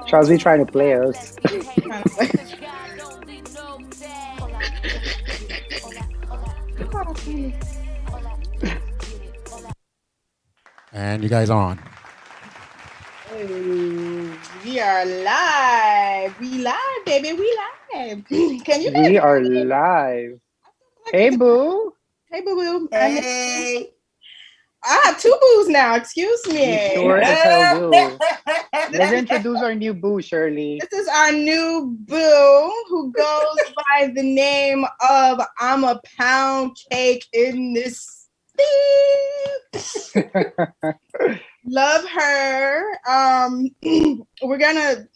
Chelsea trying to play us. And you guys on. We are live. We live, baby. We live. Can you We guys are hear me? live. Like Hey, boo. Hey, boo boo. Hey. I have two boos now. Excuse You me. sure as hell do. Let's introduce our new boo, Shirley. This is our new boo who goes by the name of Amapoundcake in this thing. Love her. We're gonna,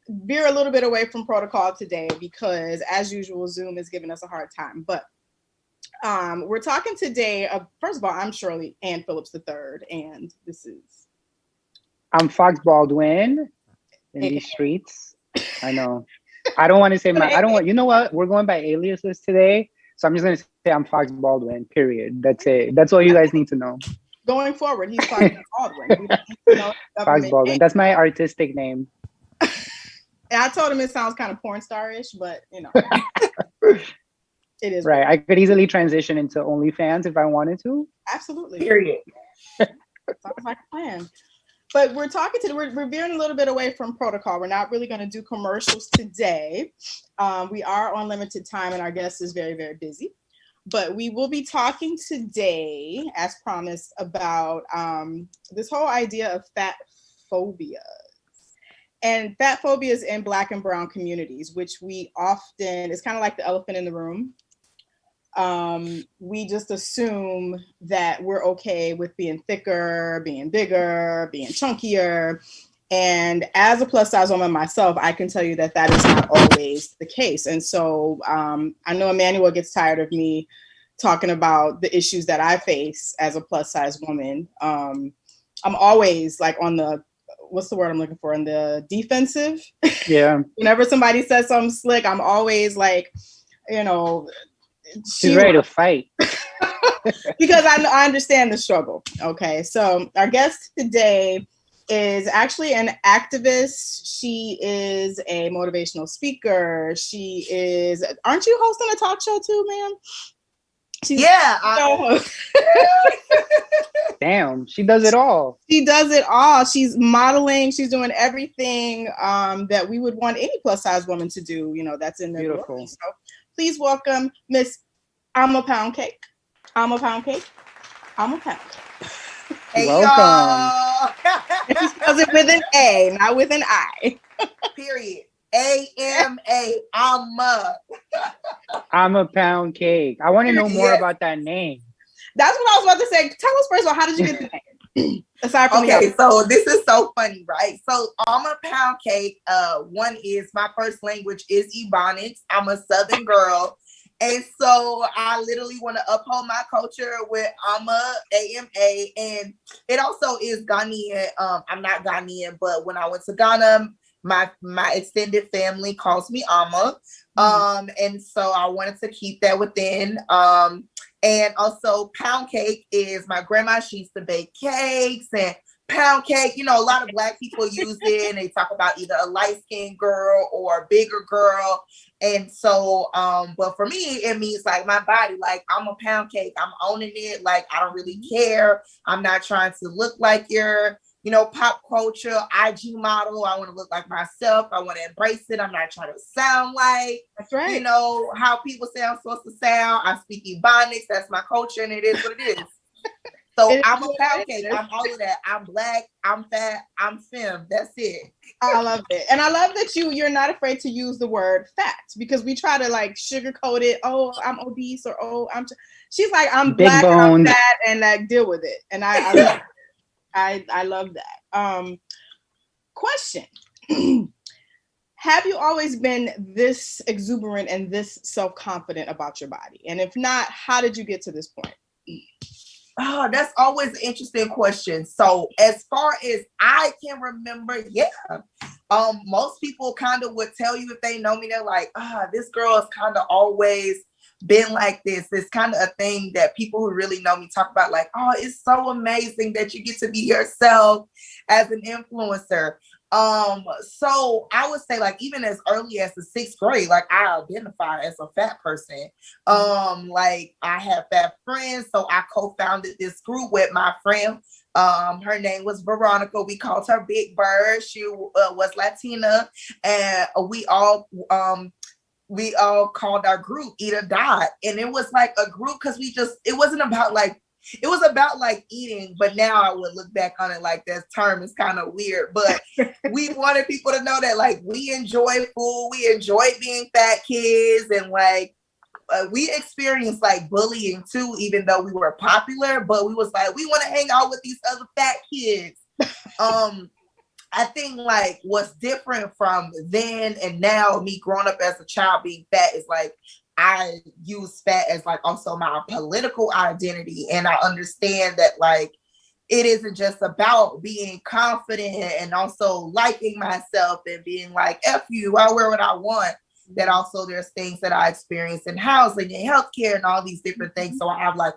veer a little bit away from protocol today because, as usual, Zoom is giving us a hard time. But we're talking today. First of all, I'm Shirley Ann Phillips III, and this is I'm Fox Baldwin in these streets. I know. I don't want to say you know what? We're going by aliases today. So I'm just going to say I'm Fox Baldwin, period. That's it. That's all you guys need to know. Going forward, he's Fox Baldwin. We don't need to know Fox Baldwin. name. That's my artistic name. And I told him it sounds kind of porn star-ish, but it is. Right. I could easily transition into OnlyFans if I wanted to. Absolutely. Period. Sounds like a plan. But we're veering a little bit away from protocol. We're not really going to do commercials today. We are on limited time and our guest is very, very busy. But we will be talking today, as promised, about this whole idea of fat phobia. And fat phobias in Black and Brown communities, which we often, it's kind of like the elephant in the room. We just assume that we're okay with being thicker, being bigger, being chunkier. And as a plus size woman myself, I can tell you that that is not always the case. And so I know Emmanuel gets tired of me talking about the issues that I face as a plus size woman. I'm always like on the, what's the word I'm looking for? On the defensive. Yeah. Whenever somebody says something slick, I'm always like, she's ready to fight. Because I understand the struggle. Okay. So our guest today is actually an activist. She is a motivational speaker. Aren't you hosting a talk show too, ma'am? Damn, she does it all. She does it all. She's modeling. She's doing everything that we would want any plus size woman to do. That's in their Beautiful. glory. So please welcome Miss Amapoundcake. Amapoundcake. Amapoundcake. Hey, welcome. She spells it with an A, not with an I. Period. AMA. Amapoundcake. I want to know more about that name. That's what I was about to say. Tell us first of all, how did you get the name? Aside from so this is so funny, right? So Amapoundcake, one is my first language is Ebonics. I'm a Southern girl. And so I literally want to uphold my culture with AMA, and it also is Ghanaian. I'm not Ghanaian, but when I went to Ghana, my extended family calls me Ama. And so I wanted to keep that within. And also pound cake is my grandma. She used to bake cakes and pound cake. A lot of Black people use it and they talk about either a light-skinned girl or a bigger girl. And so, but for me, it means like my body, like I'm a pound cake. I'm owning it. Like, I don't really care. I'm not trying to look like your, pop culture IG model. I want to look like myself. I want to embrace it. I'm not trying to sound like, that's right. How people say I'm supposed to sound. I speak Ebonics. That's my culture and it is what it is. So I'm a pound cake. I'm all of that. I'm Black. I'm fat. I'm femme. That's it. I love it. And I love that you're not afraid to use the word fat because we try to like sugarcoat it. Oh, I'm obese or she's like, I'm big Black boned. and I'm fat and like deal with it. And I love it. I love that. Question. Have you always been this exuberant and this self-confident about your body? And if not, how did you get to this point? Oh, that's always an interesting question. So as far as I can remember, yeah. Most people kind of would tell you if they know me, they're like, this girl has kind of always been like this. It's kind of a thing that people who really know me talk about, like, oh, it's so amazing that you get to be yourself as an influencer. So I would say, like, even as early as the 6th grade, like, I identify as a fat person. Like, I have fat friends, so I co-founded this group with my friend. Her name was Veronica. We called her Big Bird. She was Latina, and we all called our group Eat or Die. And it was like a group because it wasn't about like, it was about like eating, but now I would look back on it like that term is kind of weird. But we wanted people to know that like we enjoy food, we enjoy being fat kids, and like we experienced like bullying too, even though we were popular. But we was like, we want to hang out with these other fat kids. I think like what's different from then and now, me growing up as a child being fat, is like I use fat as like also my political identity. And I understand that like it isn't just about being confident and also liking myself and being like, F you, I'll wear what I want. That also there's things that I experience in housing and healthcare and all these different things. So I have like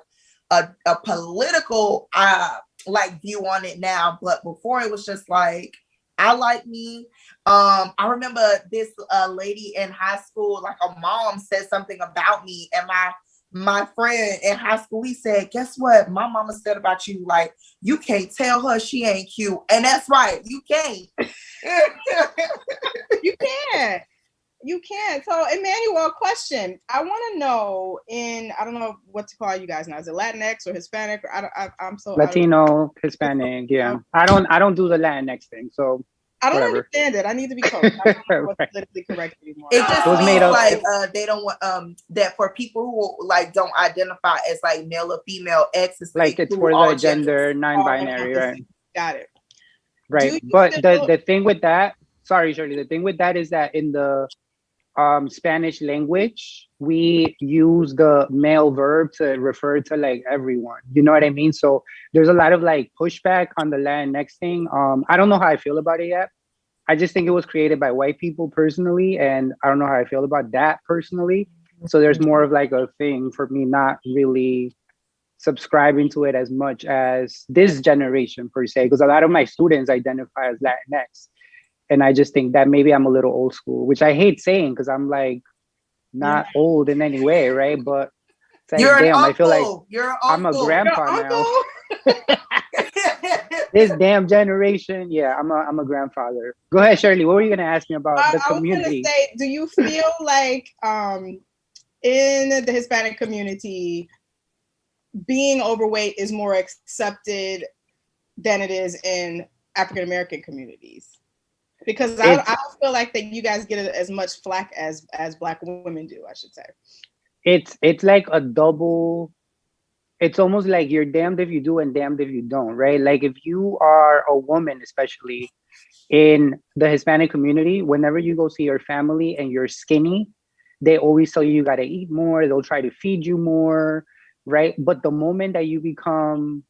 a political like view on it now. But before it was just like, I like me. I remember this lady in high school, like a mom said something about me, and my friend in high school, he said, guess what? My mama said about you, like, you can't tell her she ain't cute. And that's right, you can't. You can't. You can. So, Emmanuel, question. I want to know I don't know what to call you guys now. Is it Latinx or Hispanic? Or I'm so Latino, Hispanic. Yeah, I don't do the Latinx thing. So I don't whatever. understand it. I need to be coached. I don't know what's politically correct anymore. It just means like they don't want that for people who like don't identify as like male or female. X is like it's for the gender non-binary, right? Got it. Right, but the thing with that, sorry, Shirley, the thing with that is that in the Spanish language, we use the male verb to refer to like everyone. You know what I mean? So there's a lot of like pushback on the Latinx thing. I don't know how I feel about it yet. I just think it was created by white people personally, and I don't know how I feel about that personally. So there's more of like a thing for me not really subscribing to it as much as this generation per se, because a lot of my students identify as Latinx. And I just think that maybe I'm a little old school, which I hate saying because I'm like not old in any way, right? But it's like, damn, I feel like I'm a grandpa now. This damn generation, yeah, I'm a grandfather. Go ahead, Shirley. What were you gonna ask me about the community? I was gonna say, do you feel like in the Hispanic community, being overweight is more accepted than it is in African American communities? Because I don't feel like that you guys get as much flack as Black women do, I should say. It's like a double. It's almost like you're damned if you do and damned if you don't, right? Like if you are a woman, especially in the Hispanic community, whenever you go see your family and you're skinny, they always tell you got to eat more. They'll try to feed you more, right? But the moment that you become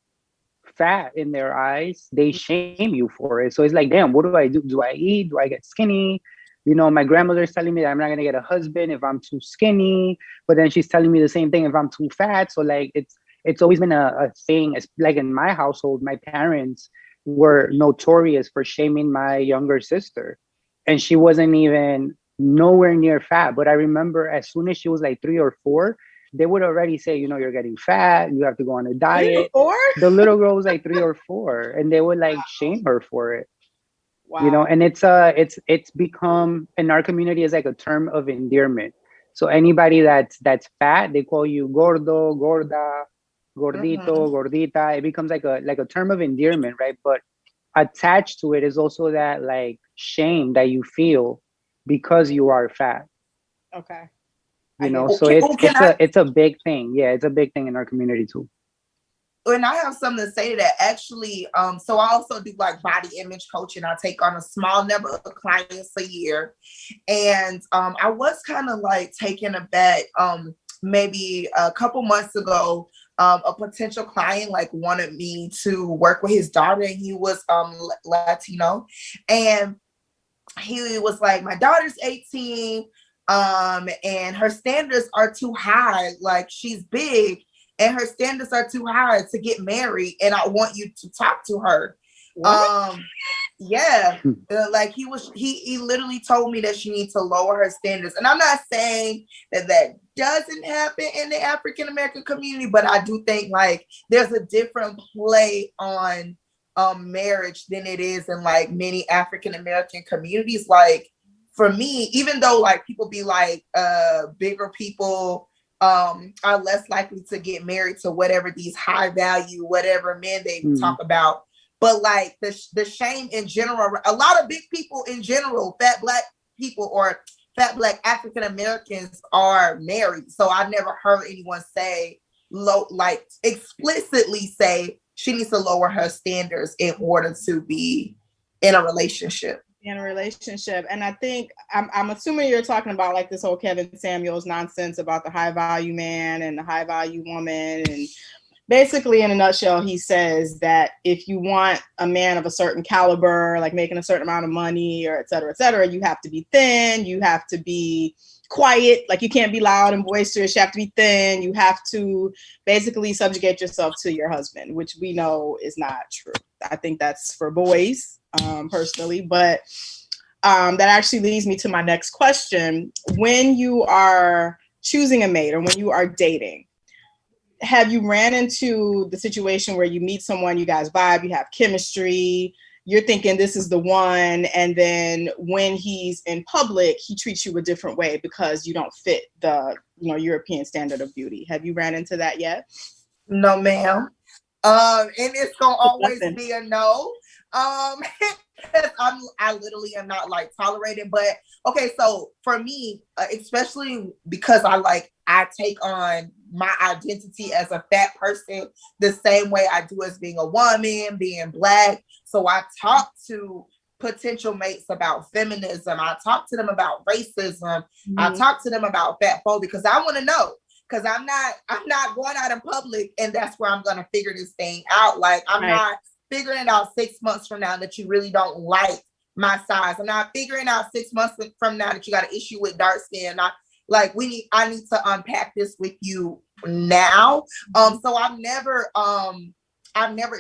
fat in their eyes, they shame you for it. So it's like, damn, what do I do? Do I eat? Do I get skinny? You know, my grandmother's telling me that I'm not gonna get a husband if I'm too skinny, but then she's telling me the same thing if I'm too fat. So like it's always been a thing. It's like in my household, my parents were notorious for shaming my younger sister, and she wasn't even nowhere near fat. But I remember as soon as she was like 3 or 4, they would already say, you know, you're getting fat, you have to go on a diet. The little girl was like 3 or 4, and they would like shame her for it. Wow. You know, and it's become in our community as like a term of endearment. So anybody that's fat, they call you gordo, gorda, gordito, gordita. It becomes like a term of endearment, right? But attached to it is also that like shame that you feel because you are fat. Okay. You know, so it's a big thing. Yeah, it's a big thing in our community too. And I have something to say to that actually. So I also do like body image coaching. I take on a small number of clients a year. And I was kind of like taken aback. Maybe a couple months ago, a potential client like wanted me to work with his daughter, and he was Latino. And he was like, my daughter's 18. And her standards are too high. Like she's big and her standards are too high to get married. And I want you to talk to her. What? Yeah, like he literally told me that she needs to lower her standards. And I'm not saying that doesn't happen in the African American community, but I do think like there's a different play on marriage than it is in like many African American communities. Like for me, even though like people be like bigger people are less likely to get married to whatever these high value whatever men they talk about. But like the shame in general, a lot of big people in general, fat black people or fat black African Americans are married. So I never heard anyone say like explicitly say she needs to lower her standards in order to be in a relationship. And I think I'm assuming you're talking about like this whole Kevin Samuels nonsense about the high value man and the high value woman. And basically in a nutshell, he says that if you want a man of a certain caliber, like making a certain amount of money or et cetera, you have to be thin, you have to be quiet, like you can't be loud and boisterous, you have to be thin, you have to basically subjugate yourself to your husband, which we know is not true. I think that's for boys. Personally, but that actually leads me to my next question. When you are choosing a mate or when you are dating, have you ran into the situation where you meet someone, you guys vibe, you have chemistry, you're thinking this is the one, and then when he's in public, he treats you a different way because you don't fit the European standard of beauty? Have you ran into that yet? No, ma'am. And it's gonna always be a no. I literally am not like tolerated. But okay, so for me, especially because I take on my identity as a fat person the same way I do as being a woman, being Black. So I talk to potential mates about feminism. I talk to them about racism. I talk to them about fat phobia because I want to know. Because I'm not going out in public and that's where I'm gonna figure this thing out. Like I'm not figuring it out 6 months from now that you really don't like my size. I'm not figuring out 6 months from now that you got an issue with dark skin. I need to unpack this with you now. So I've never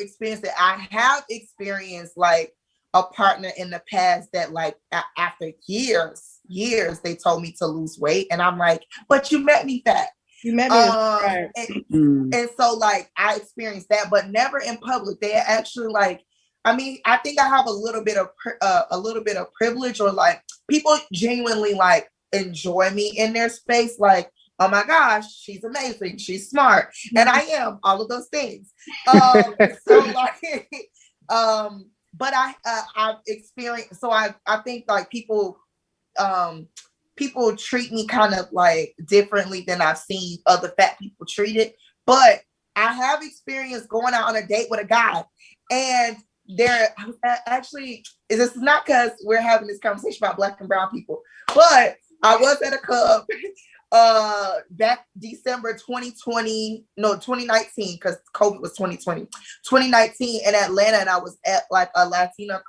experienced it. I have experienced like a partner in the past that like after years they told me to lose weight and I'm like, but you met me fat. You met me right. And so like I experienced that, but never in public. They actually like, I mean, I think I have a little bit of privilege, or like people genuinely like enjoy me in their space. Like, oh my gosh, she's amazing, she's smart, and I am all of those things. But I've experienced. So I think like people treat me kind of like differently than I've seen other fat people treated. But I have experienced going out on a date with a guy, and there actually, this is not because we're having this conversation about Black and brown people, but I was at a club back December 2019, because COVID was 2019 in Atlanta, and I was at like a Latino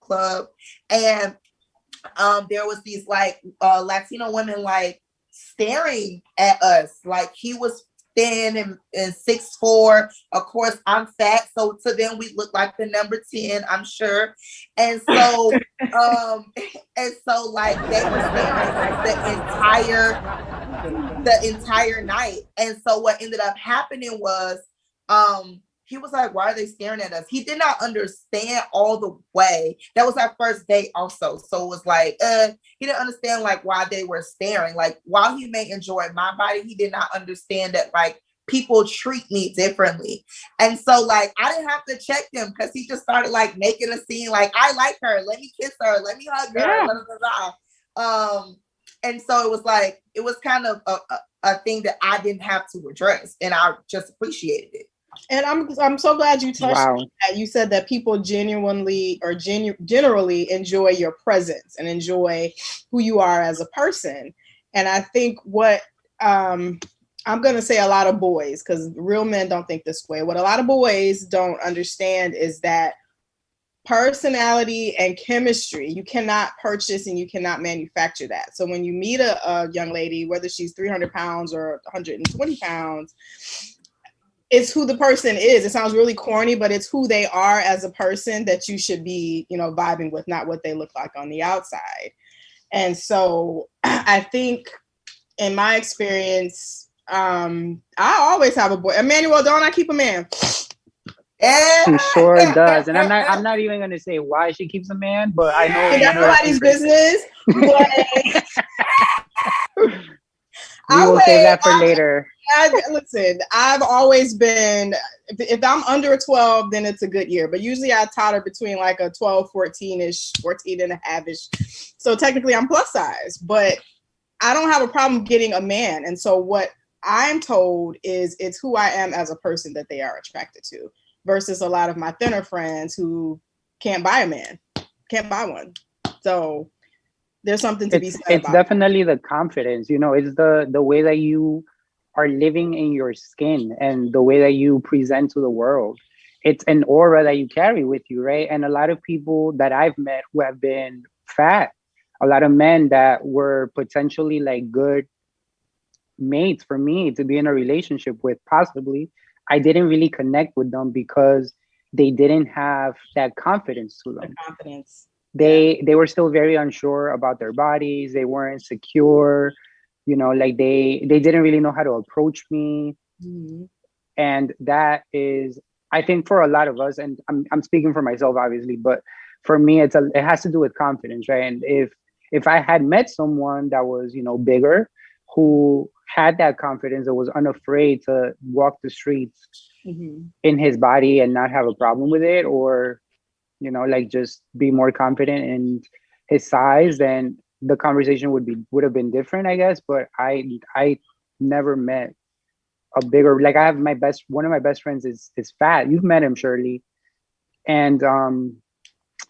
club, and there was these like Latino women like staring at us. Like he was thin and 6'4". Of course, I'm fat, so to them we look like the number 10, I'm sure. And so, like they were staring like the entire night. And so what ended up happening was, he was like, why are they staring at us? He did not understand all the way. That was our first date also. So it was like, he didn't understand like why they were staring. Like while he may enjoy my body, he did not understand that like people treat me differently. And so like, I didn't have to check him because he just started like making a scene. Like, I like her. Let me kiss her. Let me hug her. Yeah. Blah, blah, blah. And so it was like, it was kind of a thing that I didn't have to address. And I just appreciated it. And I'm so glad you touched on that. You said that people genuinely or generally enjoy your presence and enjoy who you are as a person. And I think what I'm going to say a lot of boys, because real men don't think this way. What a lot of boys don't understand is that personality and chemistry, you cannot purchase and you cannot manufacture that. So when you meet a young lady, whether she's 300 pounds or 120 pounds, it's who the person is. It sounds really corny, but it's who they are as a person that you should be, vibing with, not what they look like on the outside. And so I think in my experience, I always have a boy. Emmanuel, don't I keep a man? She sure does. And I'm not even gonna say why she keeps a man, but I know that's nobody's business. But we will save that for later. Listen, I've always been, if I'm under a 12, then it's a good year. But usually I totter between like a 12, 14-ish, 14 and a half-ish. So technically I'm plus size, but I don't have a problem getting a man. And so what I'm told is it's who I am as a person that they are attracted to, versus a lot of my thinner friends who can't buy a man, can't buy one. So there's something to be said about. It's definitely the confidence, it's the way that you are living in your skin and the way that you present to the world. It's an aura that you carry with you, right? And a lot of people that I've met who have been fat, a lot of men that were potentially like good mates for me to be in a relationship with, possibly, I didn't really connect with them because they didn't have that confidence to them. They were still very unsure about their bodies. They weren't secure. Like they didn't really know how to approach me. Mm-hmm. And that is, I think, for a lot of us, and I'm speaking for myself, obviously, but for me, it has to do with confidence, right? And if I had met someone that was, bigger, who had that confidence, that was unafraid to walk the streets mm-hmm. in his body and not have a problem with it, or, like just be more confident in his size, then the conversation would have been different, I guess. But I never met a bigger, like I have one of my best friends is fat. You've met him, Shirley. And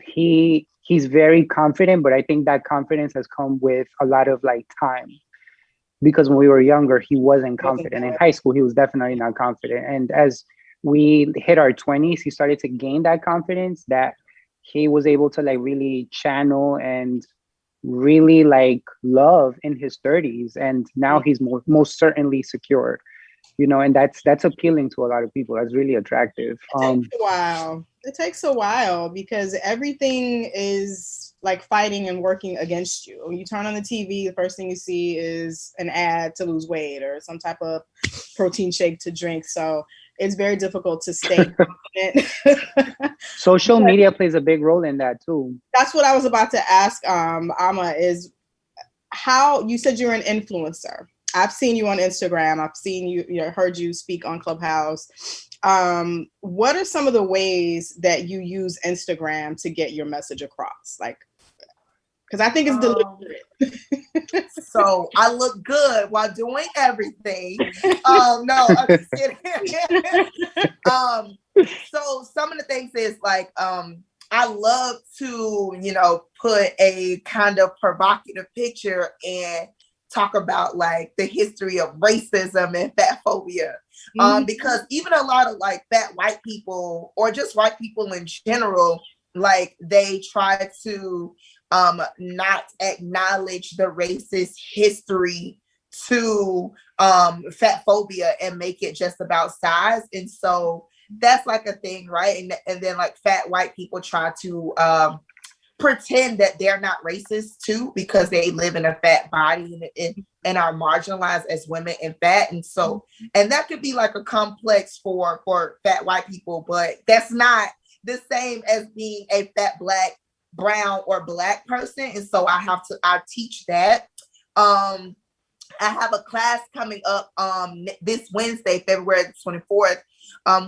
he's very confident, but I think that confidence has come with a lot of like time. Because when we were younger, he wasn't confident. In high school, he was definitely not confident. And as we hit our 20s, he started to gain that confidence that he was able to like really channel and really like love in his 30s. And now he's most certainly secure, and that's appealing to a lot of people. That's really attractive. It takes a while because everything is like fighting and working against you. When you turn on the TV, the first thing you see is an ad to lose weight or some type of protein shake to drink. So it's very difficult to stay confident. Social media plays a big role in that too. That's what I was about to ask, Ama, is how you said you're an influencer. I've seen you on Instagram. I've seen you, heard you speak on Clubhouse. What are some of the ways that you use Instagram to get your message across? Like, because I think it's deliberate. So I look good while doing everything. No, I'm just kidding. So some of the things is like, I love to, put a kind of provocative picture and talk about like the history of racism and fat phobia. Because even a lot of like fat white people or just white people in general, like they try to not acknowledge the racist history to fat phobia and make it just about size. And so that's like a thing, right? And then like fat white people try to pretend that they're not racist too because they live in a fat body and are marginalized as women and fat. And so, and that could be like a complex for fat white people, but that's not the same as being a fat black, brown, or black person. And so I teach that. I have a class coming up this Wednesday, February 24th,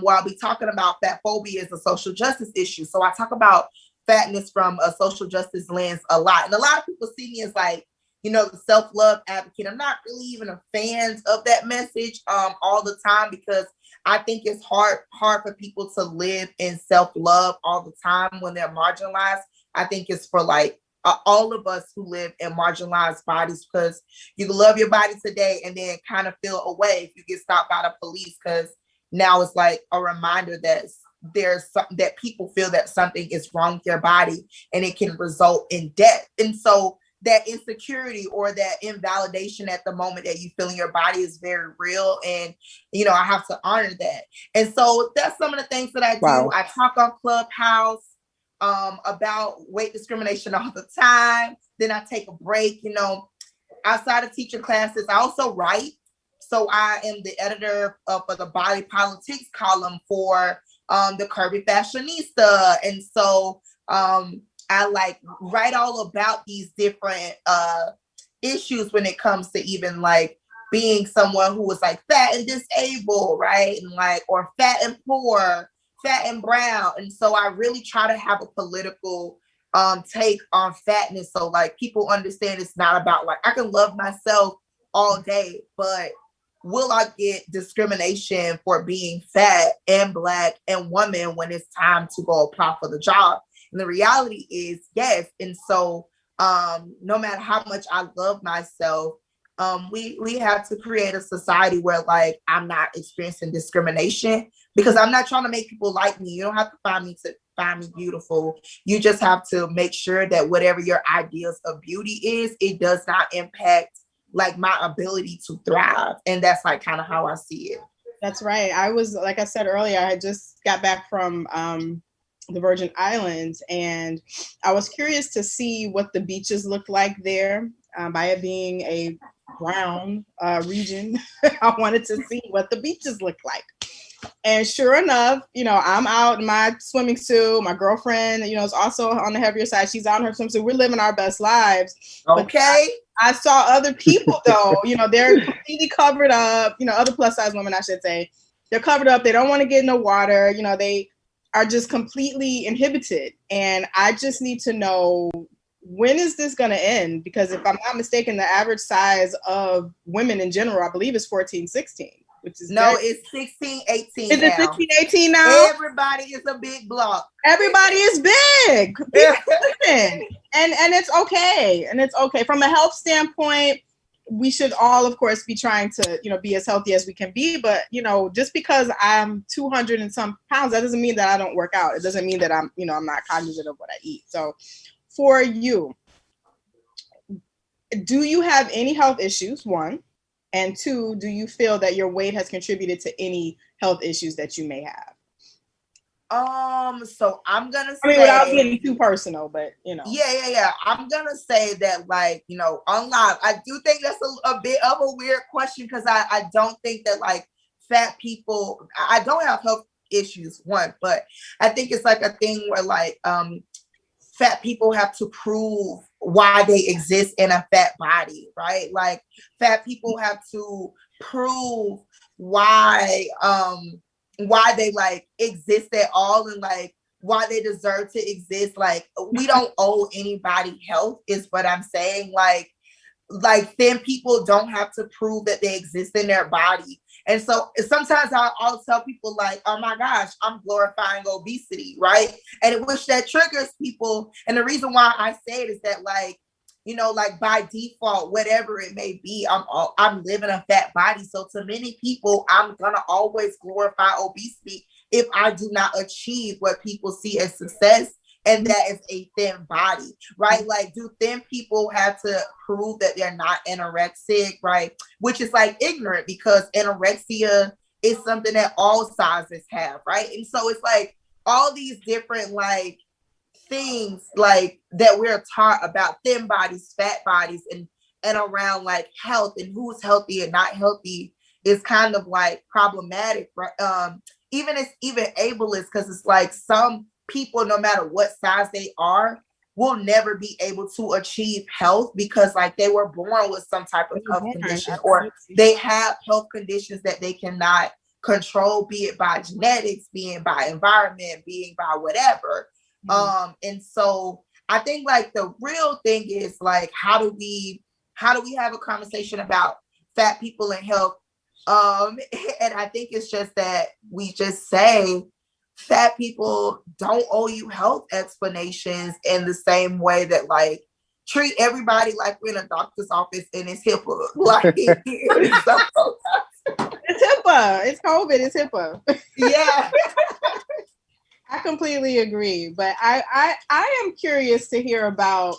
where I'll be talking about fat phobia as a social justice issue. So I talk about fatness from a social justice lens a lot. And a lot of people see me as like, the self-love advocate. I'm not really even a fan of that message all the time because I think it's hard for people to live in self-love all the time when they're marginalized. I think it's for like all of us who live in marginalized bodies, because you can love your body today and then kind of feel away if you get stopped by the police, because now it's like a reminder that there's something that people feel that something is wrong with their body and it can result in death. And so that insecurity or that invalidation at the moment that you feel in your body is very real. And, I have to honor that. And so that's some of the things that I do. Wow. I talk on Clubhouse about weight discrimination all the time. Then I take a break, outside of teaching classes. I also write. So I am the editor for the body politics column for the Curvy Fashionista. And so I like write all about these different issues when it comes to even like being someone who was like fat and disabled, right? And like, or fat and poor, fat and brown. And so I really try to have a political take on fatness. So like people understand it's not about like, I can love myself all day, but will I get discrimination for being fat and Black and woman when it's time to go apply for the job? And the reality is yes. And so no matter how much I love myself, we have to create a society where like I'm not experiencing discrimination, because I'm not trying to make people like me. You don't have to find me beautiful. You just have to make sure that whatever your ideas of beauty is, it does not impact like my ability to thrive. And that's like kind of how I see it. That's right. I was, like I said earlier, I just got back from the Virgin Islands, and I was curious to see what the beaches looked like there. By it being a brown region, I wanted to see what the beaches look like. And sure enough, I'm out in my swimming suit. My girlfriend, is also on the heavier side. She's out in her swimsuit. We're living our best lives. Okay. I saw other people though, they're completely covered up, other plus size women, I should say. They're covered up. They don't want to get in the water. They are just completely inhibited. And I just need to know, when is this going to end? Because if I'm not mistaken, the average size of women in general, I believe, is 14, 16. Which is it's 16, 18 Is now. it 16, 18 now? Everybody is a big block. Everybody is big. Listen, and it's okay. And it's okay. From a health standpoint, we should all, of course, be trying to, be as healthy as we can be. But, just because I'm 200 and some pounds, that doesn't mean that I don't work out. It doesn't mean that I'm not cognizant of what I eat. So for you, do you have any health issues? One. And two, do you feel that your weight has contributed to any health issues that you may have? So I'm gonna say, without getting too personal, but Yeah. I'm gonna say that, like, on live, I do think that's a bit of a weird question, because I don't think that like fat people, I don't have health issues, one, but I think it's like a thing where like fat people have to prove why they exist in a fat body, right? Like fat people have to prove why they like exist at all, and like why they deserve to exist. Like we don't owe anybody health, is what I'm saying. Like thin people don't have to prove that they exist in their body. And so sometimes I'll tell people like, oh my gosh, I'm glorifying obesity, right? And it which that triggers people. And the reason why I say it is that like, like by default, whatever it may be, I'm living a fat body. So to many people, I'm gonna always glorify obesity if I do not achieve what people see as success. And that is a thin body, right? Like, do thin people have to prove that they're not anorexic, right? Which is like ignorant, because anorexia is something that all sizes have, right? And so it's like all these different like things like that we're taught about thin bodies, fat bodies, and around like health and who's healthy and not healthy is kind of like problematic, right? Even ableist, because it's like some people, no matter what size they are, will never be able to achieve health, because like they were born with some type of health condition, or they have health conditions that they cannot control, be it by genetics, being by environment, being by whatever. And so I think like the real thing is like, how do we have a conversation about fat people and health? And I think it's just that we just say fat people don't owe you health explanations in the same way that like treat everybody like we're in a doctor's office and it's HIPAA. Like it's HIPAA. It's COVID. It's HIPAA. Yeah. I completely agree. But I am curious to hear about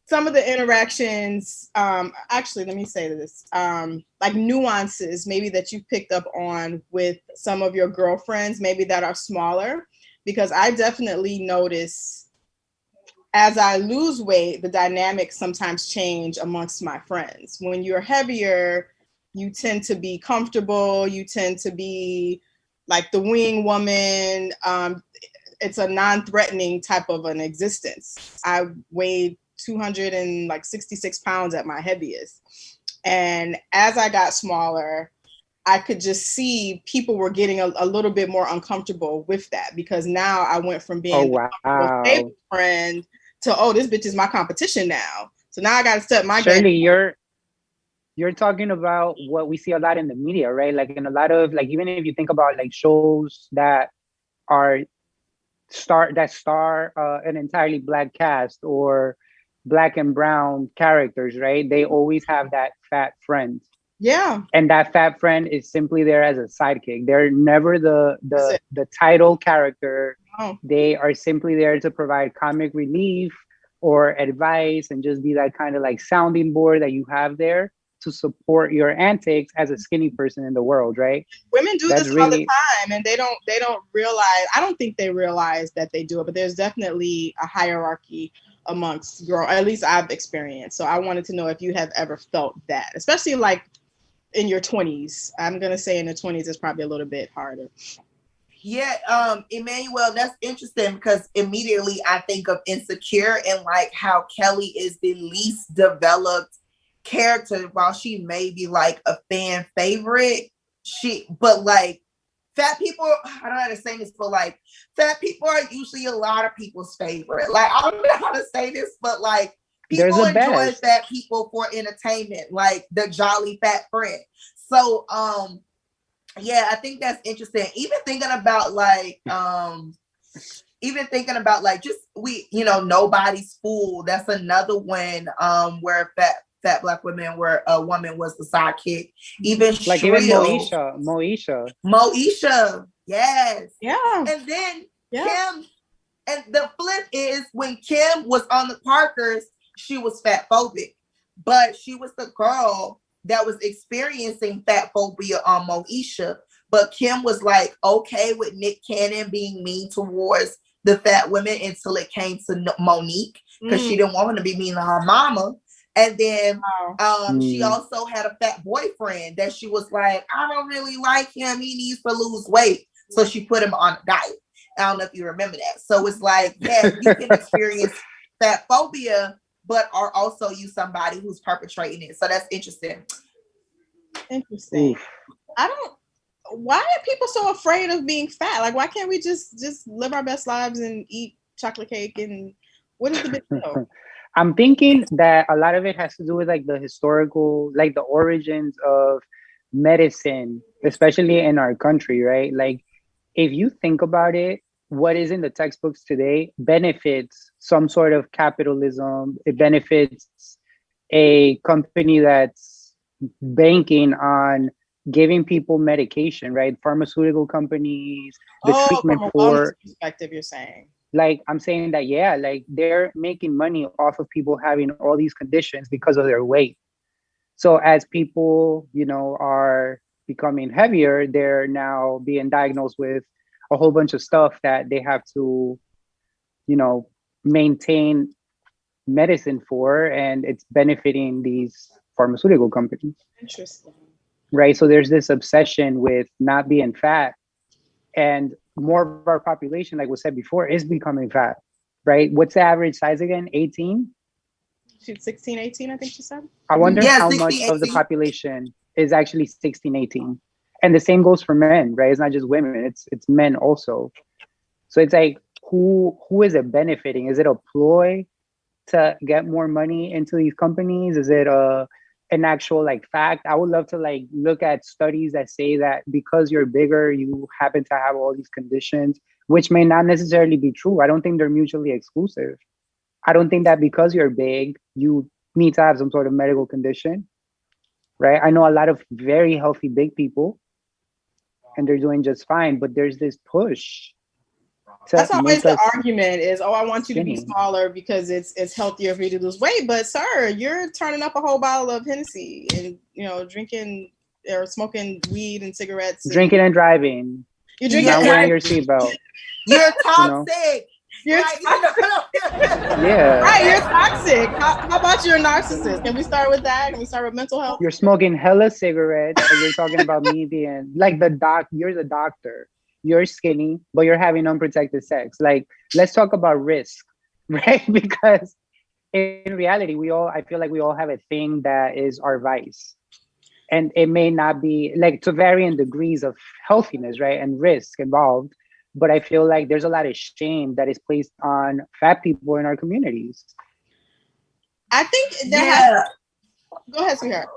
some of the interactions, actually, let me say this, like nuances maybe that you picked up on with some of your girlfriends, maybe that are smaller, because I definitely notice as I lose weight, the dynamics sometimes change amongst my friends. When you're heavier, you tend to be comfortable, you tend to be like the wing woman. It's a non-threatening type of an existence. I weighed 266 pounds at my heaviest. And as I got smaller, I could just see people were getting a little bit more uncomfortable with that, because now I went from being a stable friend to, oh, this bitch is my competition now. So now I got to step my Shirley, game. you're talking about what we see a lot in the media, right? Like in a lot of, like, even if you think about like shows that are star an entirely black cast or black and brown characters, right? They always have that fat friend. Yeah. And that fat friend is simply there as a sidekick. They're never the title character. Oh. They are simply there to provide comic relief or advice and just be that kind of like sounding board that you have there to support your antics as a skinny person in the world, right? Women do this all the time, and they don't realize, I don't think they realize that they do it, but there's definitely a hierarchy amongst girls, at least I've experienced. So I wanted to know if you have ever felt that, especially like in your 20s. I'm gonna say in the 20s is probably a little bit harder. Yeah, Emmanuel, that's interesting, because immediately I think of Insecure and like how Kelly is the least developed character. While she may be like a fan favorite, but like fat people, I don't know how to say this, but like fat people are usually a lot of people's favorite. Like, I don't know how to say this, but like people enjoy fat people for entertainment, like the jolly fat friend. So yeah, I think that's interesting. Even thinking about just Nobody's Fool. That's another one where fat black women, where a woman was the sidekick. Even like Shrill, Moesha, yes. Yeah. And then Kim, and the flip is when Kim was on the Parkers, she was fat phobic, but she was the girl that was experiencing fat phobia on Moesha. But Kim was like okay with Nick Cannon being mean towards the fat women until it came to Monique, because she didn't want him to be mean to her mama. And then she also had a fat boyfriend that she was like, I don't really like him. He needs to lose weight. So she put him on a diet. I don't know if you remember that. So it's like, yeah, you can experience fat phobia, but are also you somebody who's perpetrating it. So that's interesting. Interesting. Why are people so afraid of being fat? Like, why can't we just live our best lives and eat chocolate cake? And what is the big deal? I'm thinking that a lot of it has to do with like the historical, like the origins of medicine, especially in our country, right? Like, if you think about it, what is in the textbooks today benefits some sort of capitalism. It benefits a company that's banking on giving people medication, right? Pharmaceutical companies, the treatment from a for perspective, you're saying. Like, I'm saying that, yeah, like they're making money off of people having all these conditions because of their weight. So as people, are becoming heavier, they're now being diagnosed with a whole bunch of stuff that they have to, maintain medicine for, and it's benefiting these pharmaceutical companies. Interesting. Right. So there's this obsession with not being fat, and more of our population, like was said before, is becoming fat, right? What's the average size again? 18? 16, 18, I think she said. I wonder how 16, much 18. of the population is actually 16, 18. And the same goes for men, right? It's not just women, it's men also. So it's like, who is it benefiting? Is it a ploy to get more money into these companies? Is it an actual like fact? I would love to like look at studies that say that because you're bigger, you happen to have all these conditions, which may not necessarily be true. I don't think they're mutually exclusive. I don't think that because you're big, you need to have some sort of medical condition, right? I know a lot of very healthy big people and they're doing just fine, but there's this push That's to always make the us argument is, oh, I want you to be skinny. smaller because it's healthier for you to lose weight. But sir, you're turning up a whole bottle of Hennessy and drinking or smoking weed and cigarettes. Drinking and driving. You're drinking. Not and wearing driving. your seatbelt. You're You know? toxic. You're Like, Yeah. right. You're toxic. How about you're a narcissist? Can we start with that? Can we start with mental health? You're smoking hella cigarettes, and you're talking about me being like you're the doctor. You're skinny, but you're having unprotected sex. Like, let's talk about risk, right? Because in reality, I feel like we all have a thing that is our vice. And it may not be like to varying degrees of healthiness, right? And risk involved. But I feel like there's a lot of shame that is placed on fat people in our communities. I think go ahead, sweetheart.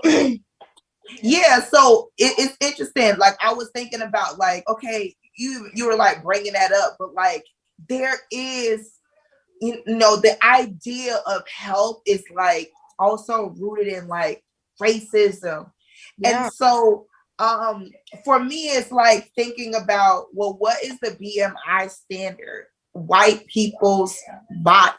Yeah, so it's interesting. Like, I was thinking about, like, okay, you were like bringing that up, but like there is, the idea of health is like also rooted in like racism. Yeah. And so for me, it's like thinking about, well, what is the BMI standard? White people's bodies.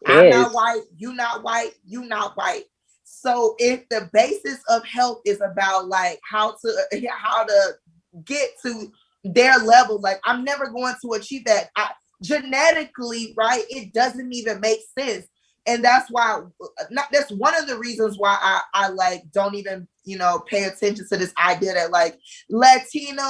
I'm not white, you not white, you not white. So if the basis of health is about like how to get to their level, like I'm never going to achieve that. Genetically, right? It doesn't even make sense. And that's why that's one of the reasons why I like don't even, pay attention to this idea that like Latinas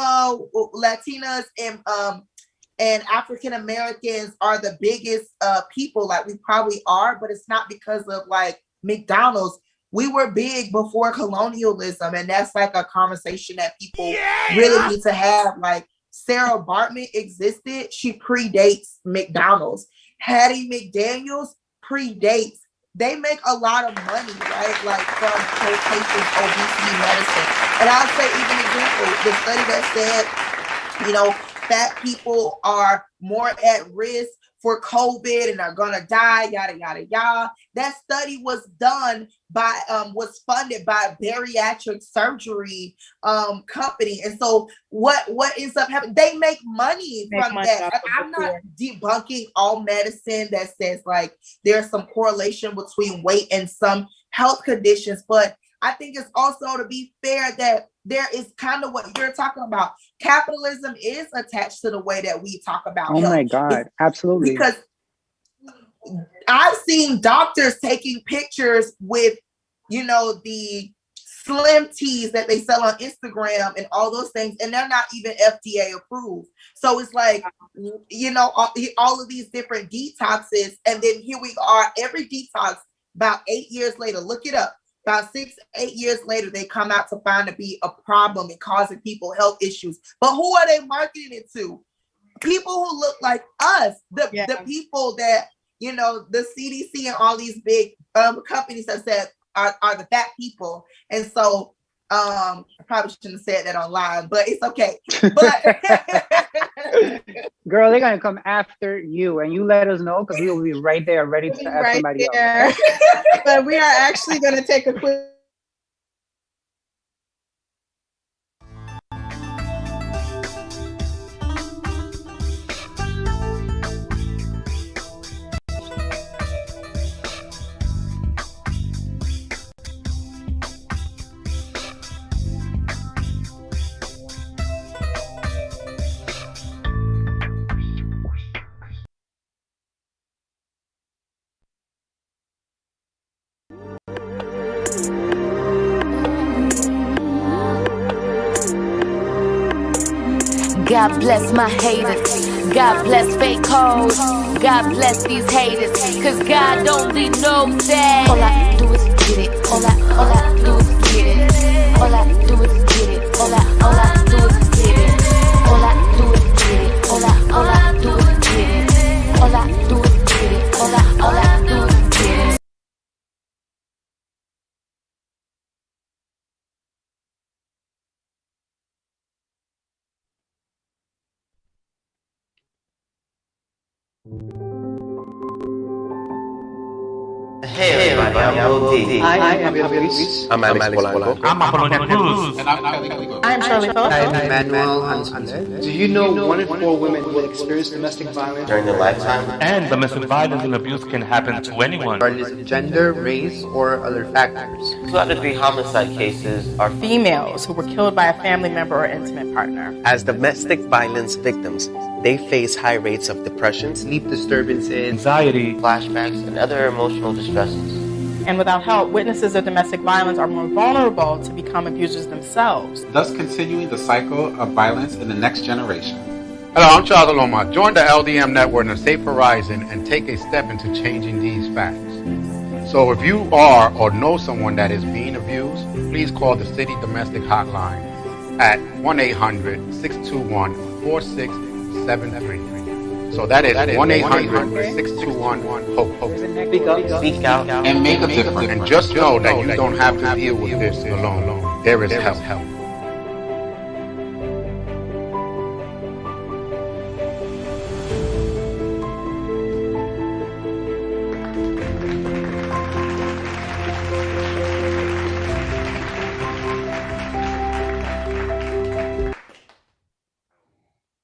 and African Americans are the biggest people. Like, we probably are, but it's not because of like McDonald's. We were big before colonialism, and that's like a conversation that people really need to have. Like, Sarah Bartman existed. She predates McDonald's. Hattie McDaniels predates. They make a lot of money, right? Like from quotations obesity medicine. And I'll say, even example, the study that said, fat people are more at risk for COVID and are gonna die, yada yada yada. That study was done by was funded by a bariatric surgery company. And so what ends up happening? They make money from that. And I'm not debunking all medicine that says like there's some correlation between weight and some health conditions, but I think it's also, to be fair, that there is kind of what you're talking about. Capitalism is attached to the way that we talk about health. Oh my God, absolutely. Because I've seen doctors taking pictures with, the slim teas that they sell on Instagram and all those things, and they're not even FDA approved. So it's like, all of these different detoxes, and then here we are, every detox, about 8 years later, look it up. About 6, 8 years later, they come out to find to be a problem and causing people health issues. But who are they marketing it to? People who look like us, the people that, the CDC and all these big companies have said are the fat people. And so I probably shouldn't have said that online, but it's okay. But girl, they're gonna come after you, and you let us know, because we will be right there ready to ask somebody else. But we are actually going to take a quick God bless my haters. God bless fake hoes. God bless these haters. Cause God only knows that all I do is get it. All I do is get it. All I do is get it. All I do is get it. All I do is get it. All I do is get it. All I do is get it. All I do is get it. Hey everybody, I'm Lil D. I am Luis. I'm Alex Polanco. I'm Amapoundcake. And I'm Kelly Caligo. I am Shirley Phillips. I am Manuel Anzalez. Do you know 1 in 4 women will experience domestic violence During their lifetime. And domestic violence and abuse can happen to anyone. Regardless of gender, race, or other factors. 2 out of 3 homicide cases are Females who were killed by a family member or intimate partner. As domestic violence victims, they face high rates of depression, Sleep disturbances, Anxiety, flashbacks, and other emotional distresses. And without help, witnesses of domestic violence are more vulnerable to become abusers themselves. Thus continuing the cycle of violence in the next generation. Hello, I'm Charles Aloma. Join the LDM network and Safe Horizon and take a step into changing these facts. So if you are or know someone that is being abused, please call the City Domestic Hotline at 1-800-621-4673. So that is 1-800-621-HOPE. Speak out And make a difference. And just know that you don't have to deal with this alone. There is help.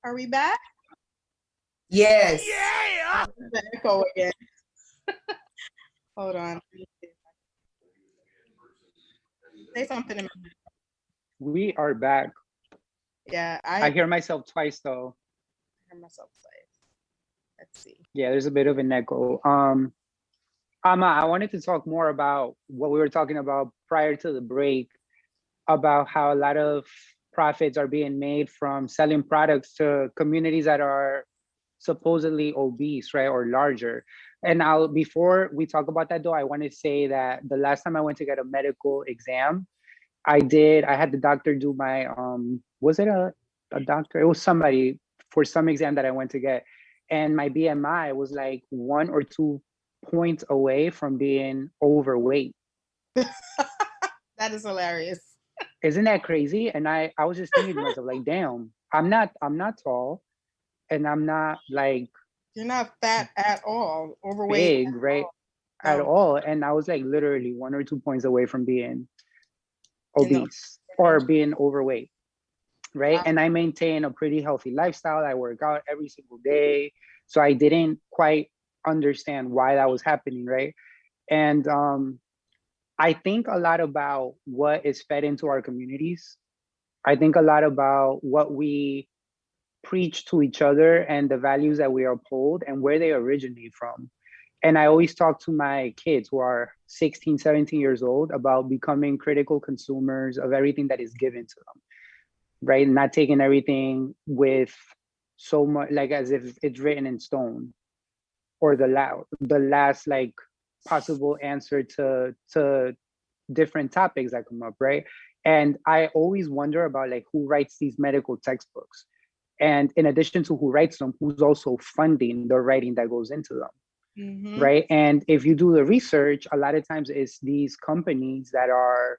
Are we back? Yes. The echo again. Hold on. Say something to me. We are back. Yeah, I hear myself twice though. hear myself twice. Let's see. Yeah, there's a bit of an echo. Ama, I wanted to talk more about what we were talking about prior to the break, about how a lot of profits are being made from selling products to communities that are supposedly obese, right, or larger. And before we talk about that though, I want to say that the last time I went to get a medical exam, I had the doctor do my, was it a doctor? It was somebody for some exam that I went to get. And my BMI was like 1 or 2 points away from being overweight. That is hilarious. Isn't that crazy? And I was just thinking to myself, like, damn, I'm not tall, and I'm not like You're not fat at all, overweight. big, right? At all. And I was like literally 1 or 2 points away from being obese or being overweight, right? Wow. And I maintain a pretty healthy lifestyle. I work out every single day. So I didn't quite understand why that was happening, right? And I think a lot about what is fed into our communities. I think a lot about what we preach to each other and the values that we uphold and where they originate from. And I always talk to my kids who are 16, 17 years old about becoming critical consumers of everything that is given to them, right? Not taking everything with so much, like as if it's written in stone, or the last like possible answer to different topics that come up, right? And I always wonder about like who writes these medical textbooks. And in addition to who writes them, who's also funding the writing that goes into them. Mm-hmm. Right. And if you do the research, a lot of times it's these companies that are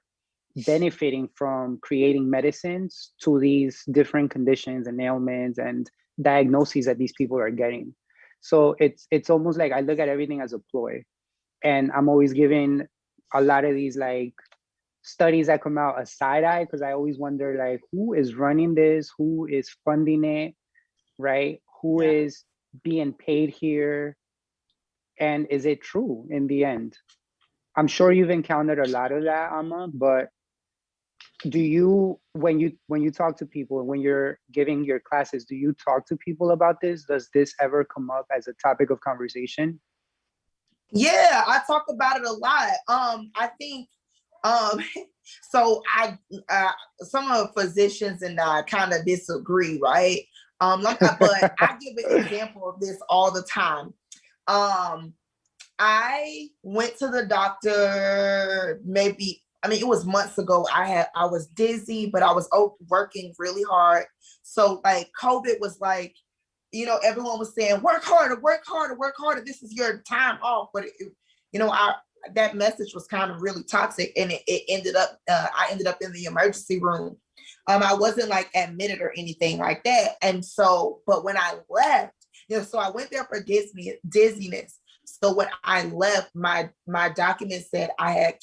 benefiting from creating medicines to these different conditions and ailments and diagnoses that these people are getting. So it's almost like I look at everything as a ploy. And I'm always giving a lot of these like studies that come out a side eye, because I always wonder like who is running this, who is funding it, right? Who is being paid here? And is it true in the end? I'm sure you've encountered a lot of that, Amma, but do you, when you talk to people, when you're giving your classes, do you talk to people about this? Does this ever come up as a topic of conversation? Yeah, I talk about it a lot. I think, so some of the physicians and I kind of disagree, right? But I give an example of this all the time. I went to the doctor it was months ago. I was dizzy, but I was working really hard. So like COVID was like, everyone was saying, work harder, work harder, work harder. This is your time off. But that message was kind of really toxic, and it ended up, I ended up in the emergency room. I wasn't like admitted or anything like that. And so, but when I left, so I went there for dizziness. So when I left, my document said I had,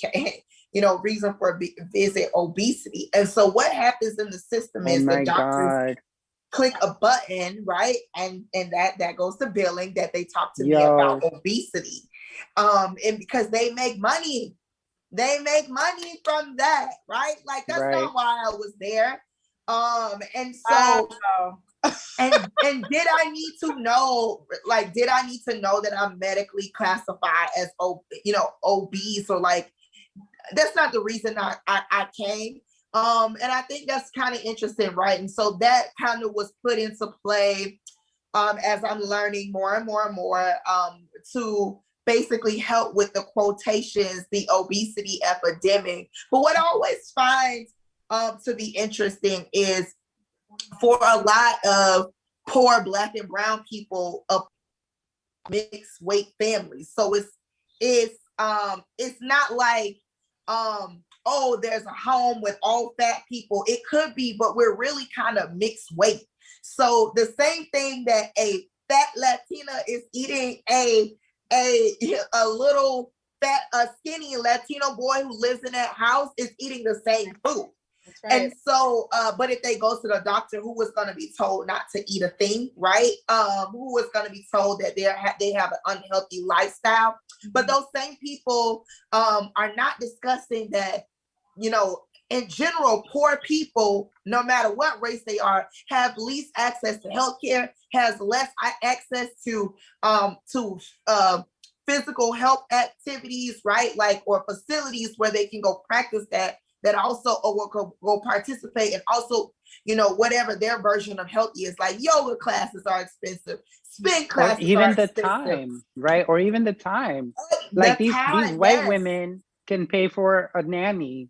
reason for visit obesity. And so what happens in the system is the doctors click a button, right? And that goes to billing, that they talk to me about obesity. And because they make money from that, right? Like that's not why I was there. And so and did I need to know that I'm medically classified as obese, or like that's not the reason I came. And I think that's kind of interesting, right? And so that kind of was put into play as I'm learning more and more and more to basically help with the quotations, the obesity epidemic. But what I always find to be interesting is for a lot of poor Black and brown people of mixed weight families. So it's not like oh, there's a home with all fat people. It could be, but we're really kind of mixed weight. So the same thing that a fat Latina is eating a little fat, skinny Latino boy who lives in that house is eating the same food. That's right. And so, but if they go to the doctor, who was going to be told not to eat a thing, right? Who was going to be told that they have an unhealthy lifestyle? But those same people are not discussing that, in general, poor people, no matter what race they are, have least access to healthcare, has less access to physical health activities, right? Like, or facilities where they can go practice that also or go participate, and also, whatever their version of healthy is. Like yoga classes are expensive, spin classes, or even are the expensive. time, right? Or even the time. Like these white women can pay for a nanny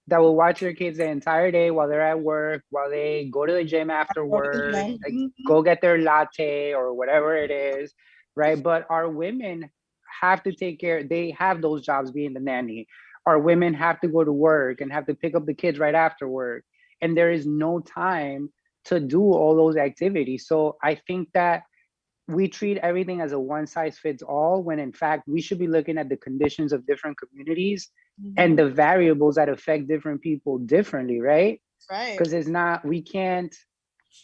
that will watch their kids the entire day while they're at work, while they go to the gym after work, like, go get their latte or whatever it is, right? But our women have to take care, they have those jobs being the nanny. Our women have to go to work and have to pick up the kids right after work. And there is no time to do all those activities. So I think that we treat everything as a one size fits all, when in fact we should be looking at the conditions of different communities and the variables that affect different people differently, right? Right. Because we can't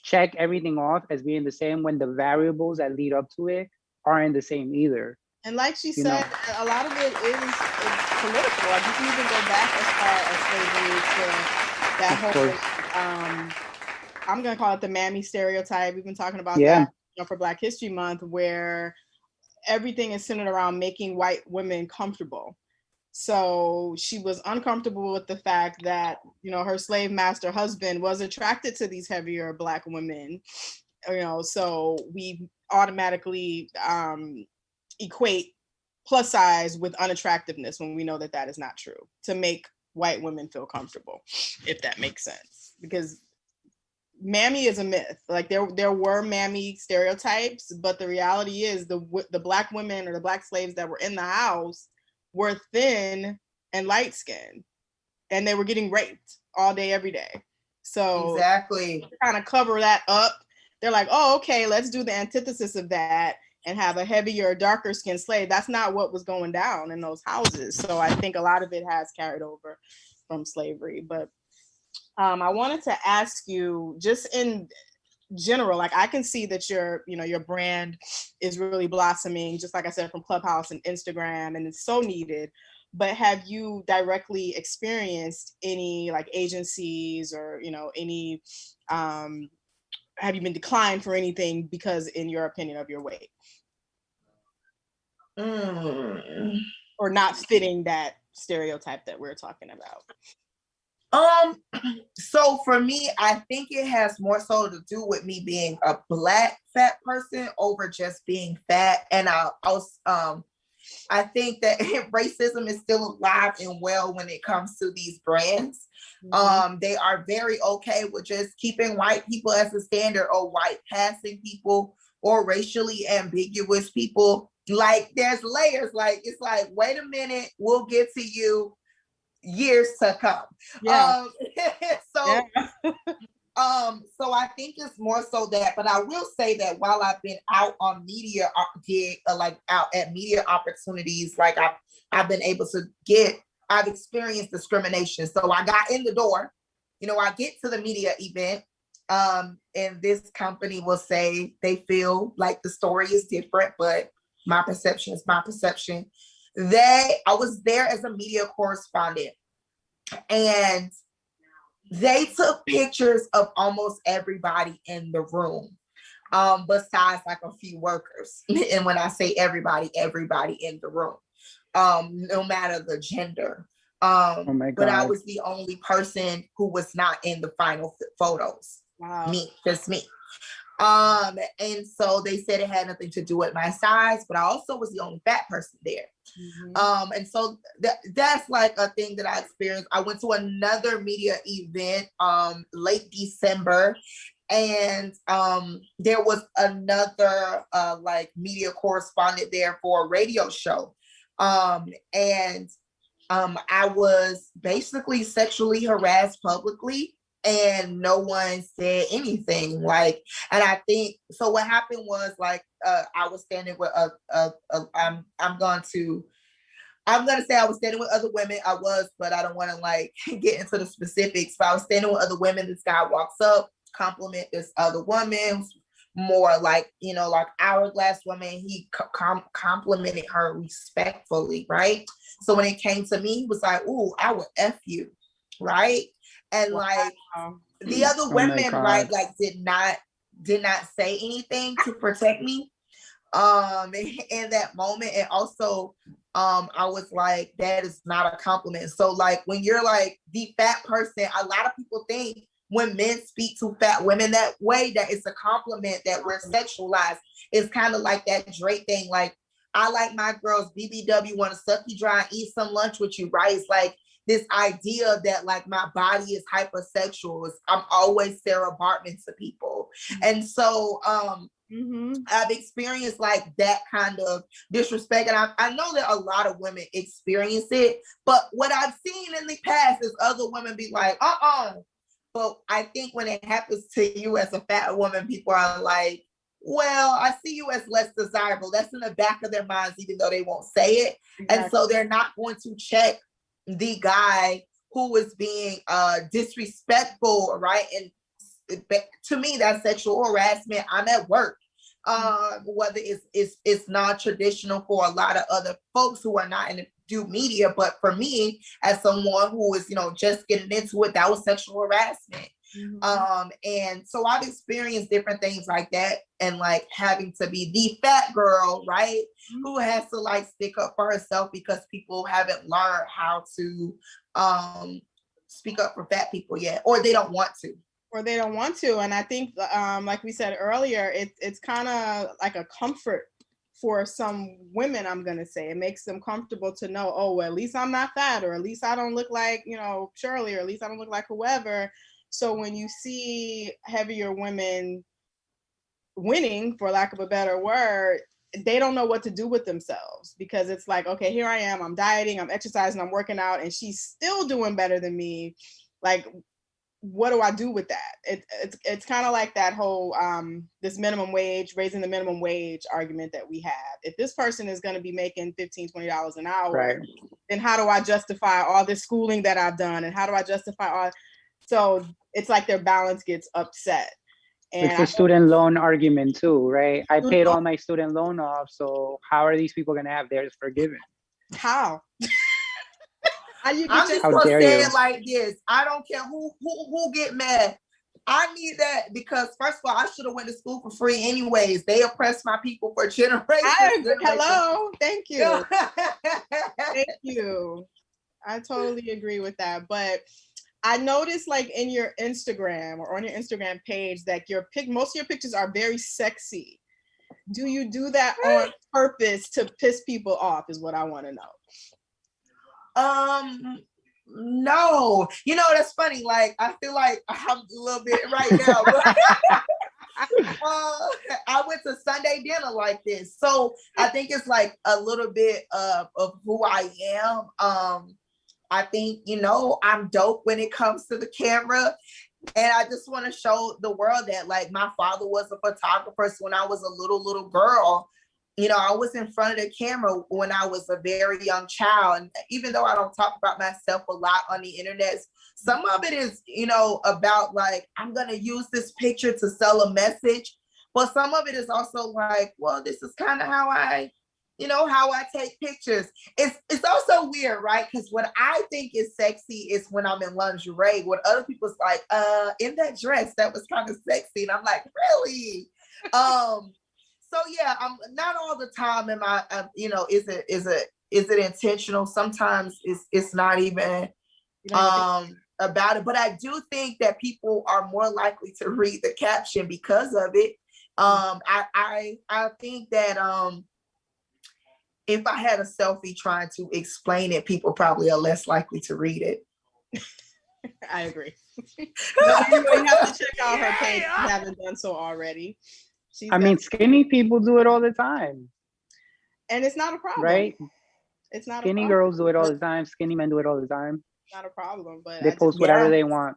check everything off as being the same when the variables that lead up to it aren't the same either. And like she said, a lot of it is political. Like you can even go back as far as slavery to that whole, I'm going to call it the mammy stereotype. We've been talking about that for Black History Month, where everything is centered around making white women comfortable. So she was uncomfortable with the fact that, her slave master husband was attracted to these heavier Black women, so we automatically equate plus size with unattractiveness, when we know that that is not true, to make white women feel comfortable, if that makes sense. Because mammy is a myth. Like there were mammy stereotypes, but the reality is the Black women or the Black slaves that were in the house were thin and light skinned, and they were getting raped all day, every day. So exactly, to kind of cover that up, they're like, oh, okay, let's do the antithesis of that and have a heavier, darker skinned slave. That's not what was going down in those houses. So I think a lot of it has carried over from slavery. But I wanted to ask you, just in general, like I can see that your brand is really blossoming, just like I said, from Clubhouse and Instagram, and it's so needed. But have you directly experienced any like agencies or any have you been declined for anything because, in your opinion, of your weight or not fitting that stereotype that we're talking about? So for me, I think it has more so to do with me being a Black fat person over just being fat. And I think that racism is still alive and well when it comes to these brands. They are very okay with just keeping white people as a standard, or white passing people, or racially ambiguous people. Like there's layers. Like it's like, wait a minute, we'll get to you years to come. So I think it's more so that, but I will say that while I've been out on media like out at media opportunities, like I've been able to I've experienced discrimination. So I got in the door, I get to the media event, and this company will say they feel like the story is different, but my perception is my perception. I was there as a media correspondent, and they took pictures of almost everybody in the room, besides like a few workers. And when I say everybody in the room, no matter the gender. Oh my God. But I was the only person who was not in the final photos. Wow. Just me. And so they said it had nothing to do with my size, but I also was the only fat person there. Mm-hmm. And so that's like a thing that I experienced. I went to another media event late December, and there was another like media correspondent there for a radio show. And I was basically sexually harassed publicly, and no one said anything. Like, and I think so. What happened was like I was standing with I'm gonna say I was standing with other women. I was, but I don't want to like get into the specifics. But I was standing with other women. This guy walks up, compliment this other woman, more like like hourglass woman. He complimented her respectfully, right? So when it came to me, he was like, "Ooh, I would F you," right? And like the other women, right, like did not say anything to protect me in that moment. And also I was like, that is not a compliment. So like when you're like the fat person, a lot of people think when men speak to fat women that way, that it's a compliment, that we're sexualized. It's kind of like that Drake thing, like, I like my girls BBW, want to suck you dry and eat some lunch with you, right? It's like this idea that like my body is hypersexual. I'm always Sarah Bartman to people. And so I've experienced like that kind of disrespect. And I know that a lot of women experience it, but what I've seen in the past is other women be like, But I think when it happens to you as a fat woman, people are like, well, I see you as less desirable. That's in the back of their minds, even though they won't say it. Exactly. And so they're not going to check the guy who was being disrespectful, right? And to me, that's sexual harassment. I'm at work. Whether it's non-traditional for a lot of other folks who are not in the do media, but for me, as someone who is, just getting into it, that was sexual harassment. And so I've experienced different things like that, and like having to be the fat girl, right? Who has to like stick up for herself because people haven't learned how to speak up for fat people yet, or they don't want to. And I think, like we said earlier, it's kind of like a comfort for some women. I'm going to say it makes them comfortable to know, oh, well, at least I'm not fat, or at least I don't look like, Shirley, or at least I don't look like whoever. So when you see heavier women winning, for lack of a better word, they don't know what to do with themselves, because it's like, okay, here I am, I'm dieting, I'm exercising, I'm working out, and she's still doing better than me. Like, what do I do with that? It's kind of like that whole this minimum wage, raising the minimum wage argument that we have. If this person is going to be making $15-20 an hour, right, then how do I justify all this schooling that I've done, and how do I justify all? So it's like their balance gets upset. And it's a student loan argument too, right? I paid all my student loan off, so how are these people going to have theirs forgiven? How? I'm just gonna say it like this. I don't care who get mad. I need that, because first of all, I should have went to school for free anyways. They oppressed my people for generations. Hello, thank you. Thank you. I totally agree with that. But I noticed, like, in your Instagram or on your Instagram page, that most of your pictures are very sexy. Do you do that on purpose to piss people off, is what I want to know. No, that's funny. Like, I feel like I'm a little bit right now. I went to Sunday dinner like this, so I think it's like a little bit of who I am. I think I'm dope when it comes to the camera. And I just want to show the world that, like, my father was a photographer. So when I was a little girl, you know, I was in front of the camera when I was a very young child. And even though I don't talk about myself a lot on the internet, some of it is, you know, about like, I'm going to use this picture to sell a message. But some of it is also like, well, this is kind of how I take pictures. It's also weird, right? Because what I think is sexy is when I'm in lingerie. What other people's like, in that dress, that was kind of sexy. And I'm like, really? So yeah, I'm not all the time. Am I? You know, is it intentional? Sometimes it's not even about it. But I do think that people are more likely to read the caption because of it. I think that if I had a selfie trying to explain it, people probably are less likely to read it. I agree. No, you have to check out her page if you haven't done so already. I mean, skinny people do it all the time. And it's not a problem. Right? It's not skinny a problem. girls do it all the time. Skinny men do it all the time. Not a problem, but they post whatever they want.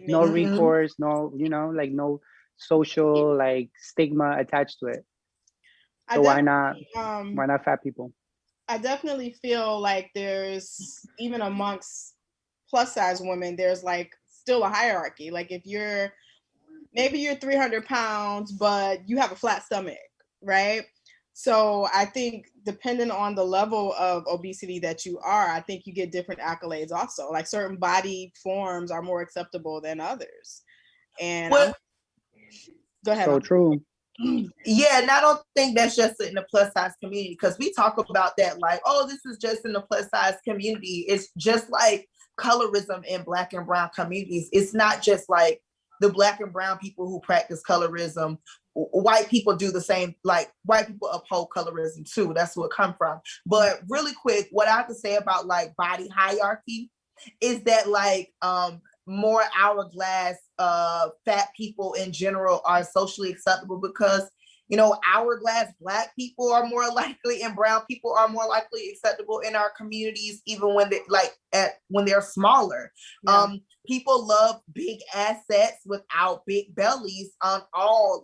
No recourse, no, you know, like no social like stigma attached to it. So why not fat people? I definitely feel like there's, even amongst plus size women, there's like still a hierarchy. Like if maybe you're 300 pounds, but you have a flat stomach, right? So I think depending on the level of obesity that you are, I think you get different accolades also. Like certain body forms are more acceptable than others. And go ahead. So true. Yeah, and I don't think that's just in the plus size community, because we talk about that like, oh, this is just in the plus size community. It's just like colorism in Black and brown communities. It's not just like the Black and brown people who practice colorism. White people do the same, like white people uphold colorism too. That's where it comes from. But really quick, what I have to say about like body hierarchy is that like more hourglass fat people in general are socially acceptable because, you know, hourglass Black people are more likely and brown people are more likely acceptable in our communities, even when they when they're smaller. People love big assets without big bellies on all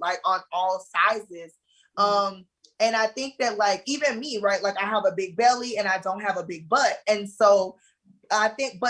sizes. And I think that like even me, right? Like I have a big belly and I don't have a big butt. And so I think,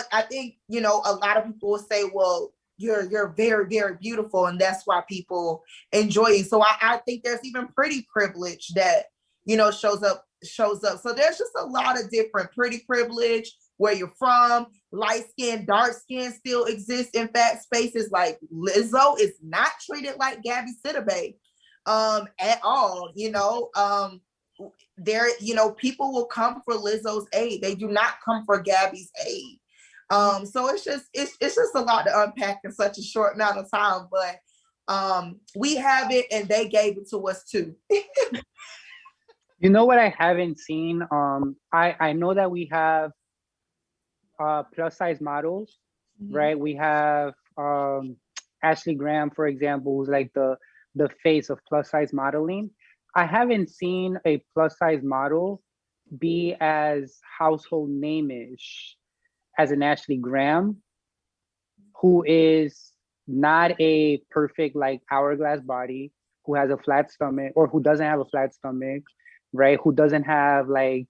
you know, a lot of people will say, well, you're very, very beautiful. And that's why people enjoy you. So I think there's even pretty privilege that, you know, shows up. So there's just a lot of different pretty privilege, where you're from, light skin, dark skin still exists in fat spaces. Like Lizzo is not treated like Gabby Sidibe at all, you know. There, you know, people will come for Lizzo's aid. They do not come for Gabby's aid. So it's just a lot to unpack in such a short amount of time, but we have it and they gave it to us too. You know what I haven't seen? I know that we have plus size models, right? We have Ashley Graham, for example, who's like the face of plus size modeling. I haven't seen a plus size model be as household name-ish as an Ashley Graham, who is not a perfect like hourglass body, who has a flat stomach or who doesn't have a flat stomach, right? Who doesn't have like,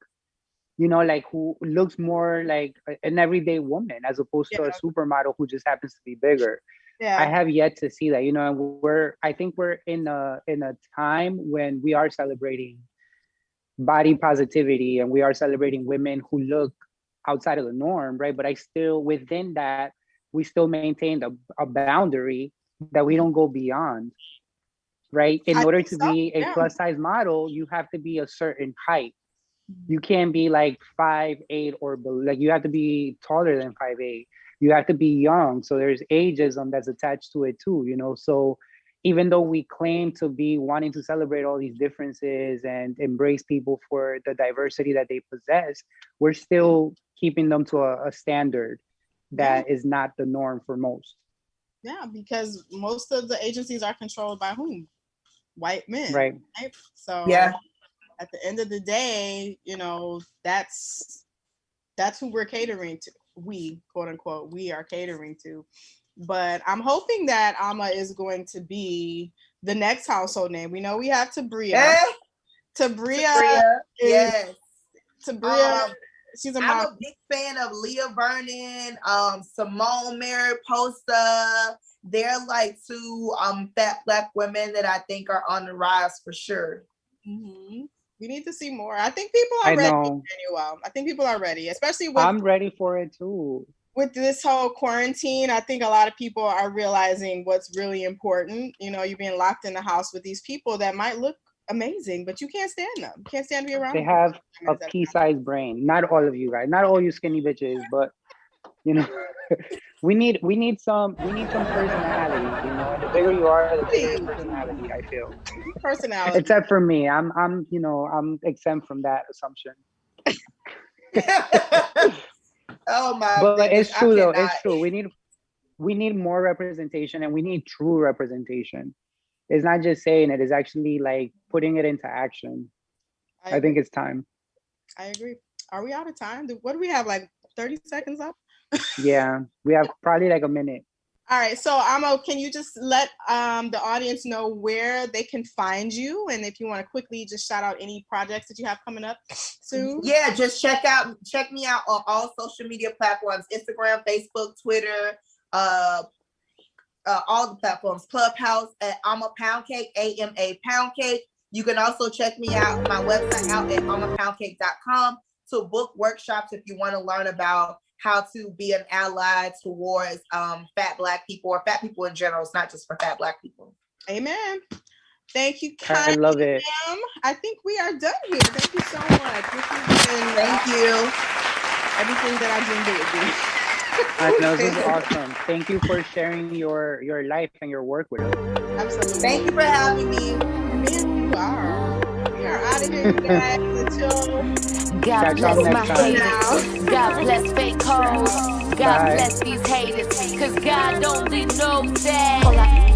you know, like who looks more like an everyday woman as opposed to a supermodel who just happens to be bigger. I have yet to see that, you know, and I think we're in a time when we are celebrating body positivity and we are celebrating women who look outside of the norm, right? But within that, we still maintain a boundary that we don't go beyond, right? In order to be a plus size model, you have to be a certain height. You can't be like 5'8" or below. Like you have to be taller than 5'8". You have to be young. So there's ageism that's attached to it too, you know? So even though we claim to be wanting to celebrate all these differences and embrace people for the diversity that they possess, we're still keeping them to a standard that is not the norm for most. Yeah, because most of the agencies are controlled by whom? White men. Right. So at the end of the day, you know, that's who we're catering to. We, quote unquote, we are catering to. But I'm hoping that Ama is going to be the next household name. We know we have Tabria. Tabria is yes. Tabria. She's a mom. I'm a big fan of Leah Vernon, Simone Mariposa. They're like two fat Black women that I think are on the rise for sure. Mm-hmm. We need to see more. I think people are ready. Anyway, I think people are ready, especially with. I'm ready for it too. With this whole quarantine, I think a lot of people are realizing what's really important. You know, you're being locked in the house with these people that might look amazing, but you can't stand them. You can't stand to be around They them. have a pea-sized brain. Not all of you guys, not all you skinny bitches, but you know, we need some personality. You know, and the bigger you are, the bigger your personality. I feel. Personality. Except for me, I'm exempt from that assumption. Oh my! But it's true though. It's true. We need more representation, and we need true representation. It's not just saying it; it's actually like putting it into action. I think it's time. I agree. Are we out of time? What do we have? Like 30 seconds up? Yeah, we have probably like a minute. All right. So Amo, can you just let the audience know where they can find you, and if you want to quickly just shout out any projects that you have coming up soon? Yeah, just check me out on all social media platforms: Instagram, Facebook, Twitter, all the platforms. Clubhouse at Amapoundcake, Amapoundcake. You can also check me out my website out at amapoundcake.com to book workshops if you want to learn about how to be an ally towards fat Black people or fat people in general. It's not just for fat Black people. Amen. Thank you, Kylie. I love it. I think we are done here. Thank you so much. Thank you. Everything that I dreamed it would be. I know, this is awesome. Thank you for sharing your life and your work with us. Absolutely. Thank you for having me. Man, you are. We are out of here, you guys. Until God bless my haters. God bless fake hoes. God bless these haters. Cause God don't leave no sad.